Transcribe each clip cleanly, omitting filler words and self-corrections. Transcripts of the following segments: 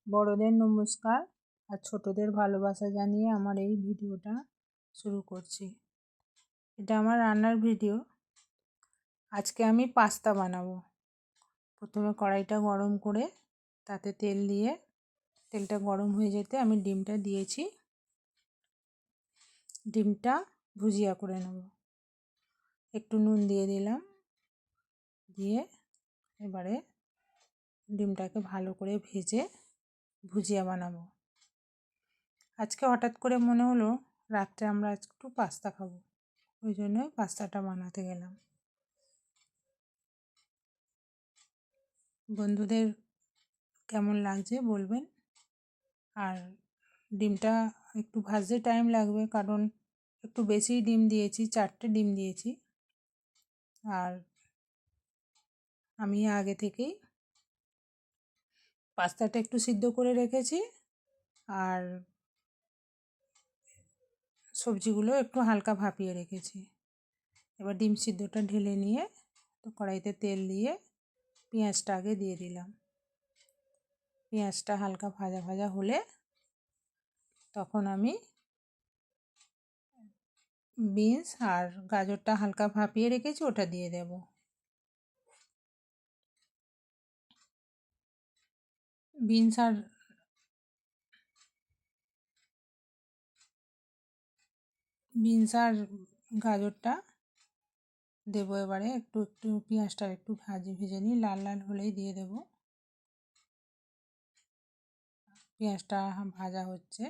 বড়দের নমস্কার আর ছোটদের ভালোবাসা জানিয়ে আমার এই ভিডিওটা শুরু করছি। এটা আমার রান্নার ভিডিও। আজকে আমি পাস্তা বানাবো। প্রথমে কড়াইটা গরম করে তাতে তেল দিয়ে তেলটা গরম হয়ে যেতে আমি ডিমটা দিয়েছি। ডিমটা ভুজিয়া করে নেব। একটু নুন দিয়ে দিলাম, দিয়ে এবারে ডিমটাকে ভালো করে ভেজে ভুজিয়া বানাবো। আজকে হঠাৎ করে মনে হলো রাত্রে আমরা একটু পাস্তা খাবো, ওই জন্য পাস্তাটা বানাতে গেলাম। বন্ধুদের কেমন লাগছে বলবেন। আর ডিমটা একটু ভাজতে টাইম লাগবে, কারণ একটু বেশি ডিম দিয়েছি, 4টে ডিম দিয়েছি। আর আমি আগে থেকেই পাস্তাটা একটু সিদ্ধ করে রেখেছি, আর সবজিগুলো একটু হালকা ভাপিয়ে রেখেছি। এবার ডিম সিদ্ধটা ঢেলে নিয়ে তো কড়াইতে তেল দিয়ে পেঁয়াজটা আগে দিয়ে দিলাম। পেঁয়াজটা হালকা ভাজা ভাজা হলে তখন আমি বিনস আর গাজরটা হালকা ভাপিয়ে রেখেছি, ওটা দিয়ে দেব। বিনস আর গাজরটা দেবো। এবারে একটু একটু পেঁয়াজটা একটু ভেজে নিই, লাল লাল হলেই দিয়ে দেব। পেঁয়াজটা ভাজা হচ্ছে।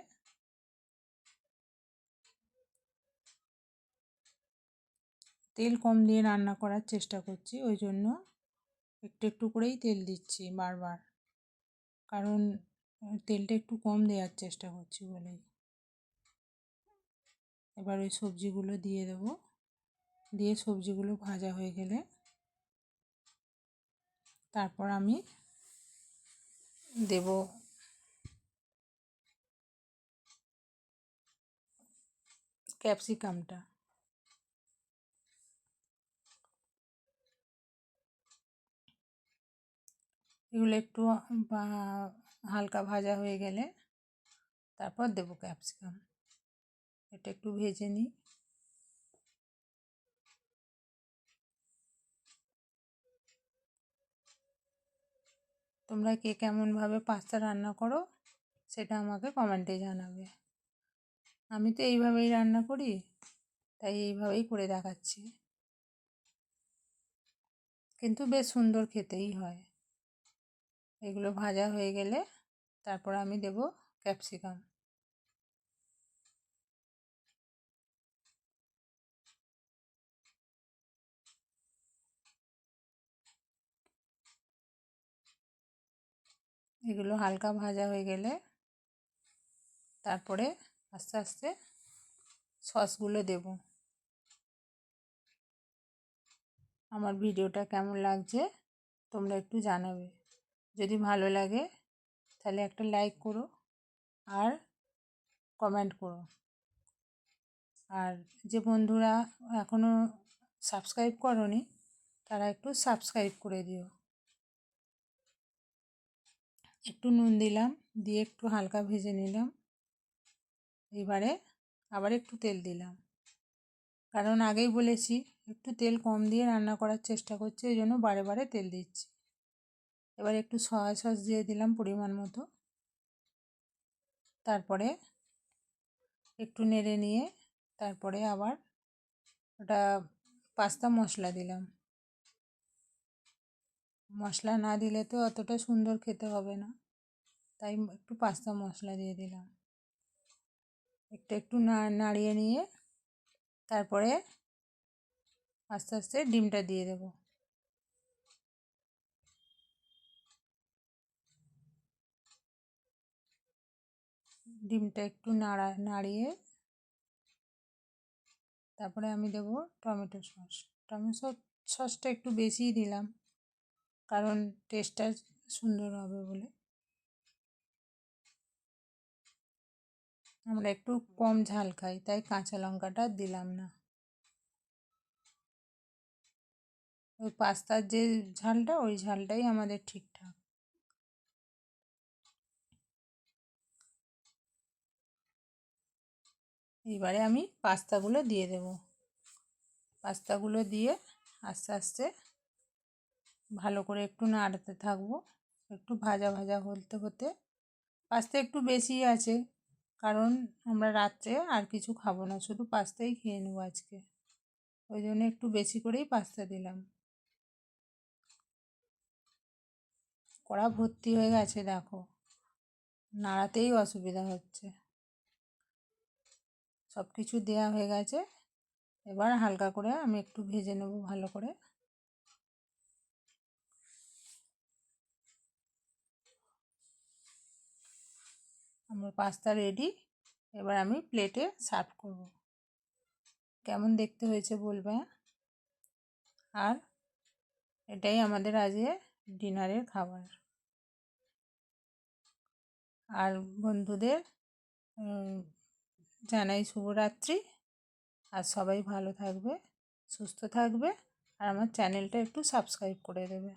তেল কম দিয়ে রান্না করার চেষ্টা করছি, ওই জন্য একটু একটু করেই তেল দিচ্ছি বারবার, কারণ তেলটা একটু কম দেওয়ার চেষ্টা করছি বলেই। এবার ওই সবজিগুলো দিয়ে দেব, দিয়ে সবজিগুলো ভাজা হয়ে গেলে তারপর আমি দেব ক্যাপসিকামটা। এগুলো একটু হালকা ভাজা হয়ে গেলে তারপর দেব ক্যাপসিকাম। এটা একটু ভেজে নিই। তোমরা কে কেমনভাবে পাস্তা রান্না করো সেটা আমাকে কমেন্টে জানাবে। আমি তো এইভাবেই রান্না করি, তাই এইভাবেই করে দেখাচ্ছি, কিন্তু বেশ সুন্দর খেতেই হয়। এগুলো ভাজা হয়ে গেলে তারপর আমি দেব ক্যাপসিকাম। এগুলো হালকা ভাজা হয়ে গেলে তারপরে আস্তে আস্তে সসগুলো দেব। আমার ভিডিওটা কেমন লাগছে তোমরা একটু জানাবে। যদি ভালো লাগে তাহলে একটা লাইক করো আর কমেন্ট করো। আর যে বন্ধুরা এখনও সাবস্ক্রাইব করোনি তারা একটু সাবস্ক্রাইব করে দিও। একটু নুন দিলাম, দিয়ে একটু হালকা ভেজে নিলাম। এবারে আবার একটু তেল দিলাম, কারণ আগেই বলেছি একটু তেল কম দিয়ে রান্না করার চেষ্টা করছি, এই জন্য বারে বারে তেল দিচ্ছি। এবার একটু সয়া সস দিয়ে দিলাম পরিমাণ মতো। তারপরে একটু নেড়ে নিয়ে তারপরে আবার ওটা পাস্তা মশলা দিলাম। মশলা না দিলে তো অতটা সুন্দর খেতে হবে না, তাই একটু পাস্তা মশলা দিয়ে দিলাম। একটু একটু নাড়িয়ে নিয়ে তারপরে আস্তে আস্তে ডিমটা দিয়ে দেব। ডিমটা একটু নাড়িয়ে তারপরে আমি দেব টমেটো সস। টমেটো সসটা একটু বেশিই দিলাম, কারণ টেস্টটা সুন্দর হবে বলে। আমরা একটু কম ঝাল খাই, তাই কাঁচা লঙ্কাটা দিলাম না। ওই পাস্তার যে ঝালটা, ওই ঝালটাই আমাদের ঠিকঠাক। এবারে আমি পাস্তাগুলো দিয়ে দেব। পাস্তাগুলো দিয়ে আস্তে আস্তে ভালো করে একটু নাড়তে থাকবো। একটু ভাজা ভাজা হতে হতে, পাস্তা একটু বেশি আছে কারণ আমরা রাত্রে আর কিছু খাবো না, শুধু পাস্তাই খেয়ে নেবো আজকে, ওই জন্য একটু বেশি করেই পাস্তা দিলাম। কড়া ভর্তি হয়ে গেছে, দেখো নাড়াতেই অসুবিধা হচ্ছে। সব কিছু দেওয়া হয়ে গেছে, এবার হালকা করে আমি একটু ভেজে নেব ভালো করে। আমার পাস্তা রেডি, এবার আমি প্লেটে সার্ভ করব। কেমন দেখতে হয়েছে বলবে। আর এটাই আমাদের আজকে ডিনারের খাবার। আর বন্ধুদের জানাই শুভরাত্রি। আর সবাই ভালো থাকবে, সুস্থ থাকবে, আর আমার চ্যানেলটা একটু সাবস্ক্রাইব করে দেবে।